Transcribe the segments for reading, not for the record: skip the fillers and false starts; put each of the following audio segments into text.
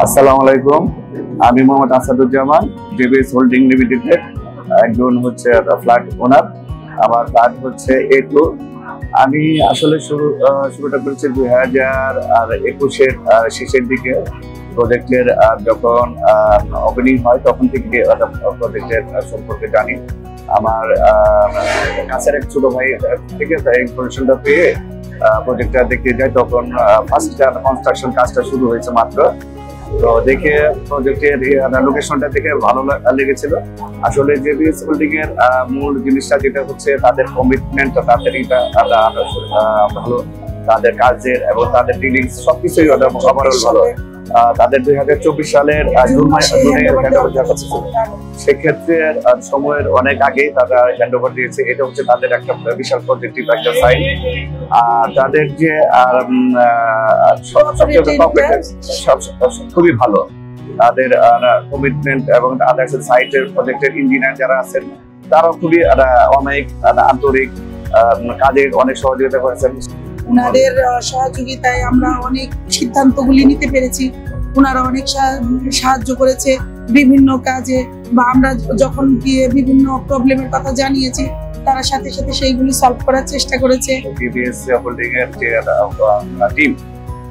আসসালামু আলাইকুম। আমি মোহাম্মদ আসাদুজ্জামান, জেবিএস হোল্ডিং লিমিটেডের একজন হচ্ছে ফ্ল্যাট ওনার। আমার ফ্ল্যাট হচ্ছে A2। আমি আসলে শুরুটা করেছি 2021-এর শেষের দিকে। প্রজেক্টের যখন ওপেনিং হয় তখন থেকে প্রজেক্টের সম্পর্কে জানি। আমার কাছের এক ছোট ভাই থেকে ইনফরমেশনটা পেয়ে প্রজেক্টটা দেখতে যাই। তখন ফার্স্ট কনস্ট্রাকশন কাজটা শুরু হয়েছে মাত্র। তো দেখে প্রজেক্টের লোকেশনটা দেখে ভালো লেগেছিল। আসলে জেবিএস হোল্ডিং এর মূল জিনিসটা যেটা হচ্ছে তাদের কমিটমেন্ট, তাদের ভালো, তাদের কাজের এবং তাদের ডিলিংস সবকিছুই ওভারঅল ভালো। তাদের 2024 সালের জুন মাসে সেক্ষেত্রে সময়ের অনেক আগেই তারা হ্যান্ড ওভার দিয়েছে। এটা হচ্ছে তাদের একটা বিশাল পজিটিভ একটা সাইন। আর তাদের যে খুবই ভালো, তাদের কমিটমেন্ট এবং তাদের সাইটের প্রজেক্টের ইঞ্জিনিয়ার যারা আছেন তারাও খুবই অনেক আন্তরিক, কাজের অনেক সহযোগিতা করেছেন। ওনাদের সহযোগিতায় আমরা অনেক সিদ্ধান্তগুলি নিতে পেরেছি। ওনারা অনেক সাহায্য করেছে বিভিন্ন কাজে, বা আমরা যখন গিয়ে বিভিন্ন প্রবলেমের কথা জানিয়েছি তারা সাথে সাথে সেইগুলি সলভ করার চেষ্টা করেছে। জেবিএস হোল্ডিং এর যে টিম,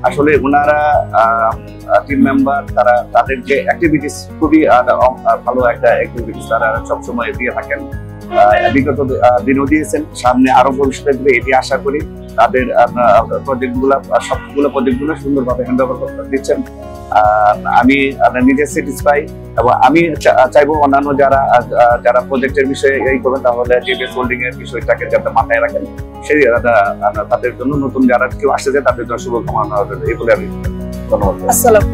আসলে ওনারা টিম মেম্বার, তারা তাদের যে অ্যাক্টিভিটিস খুবই ভালো একটা অ্যাক্টিভিটিস তারা সবসময় দিয়ে থাকেন। বিগত দিনও দিয়েছেন, সামনে আরো ভবিষ্যতে দিবে এটি আশা করি। তাদের সবগুলো প্রজেক্টগুলো সুন্দরভাবে হ্যান্ড ওভার করতে দিচ্ছেন। আমি নিজে স্যাটিসফাই, এবং আমি চাইবো অন্যান্য যারা প্রজেক্টের বিষয়ে এই করবেন তাহলে জেবিএস হোল্ডিং এর বিষয়টাকে যাতে মাথায় রাখেন। সেই তাদের জন্য নতুন যারা কেউ আসতে যায় তাদের জন্য শুভকামনা হবে এই বলে আমি ধন্যবাদ। আসসালাম।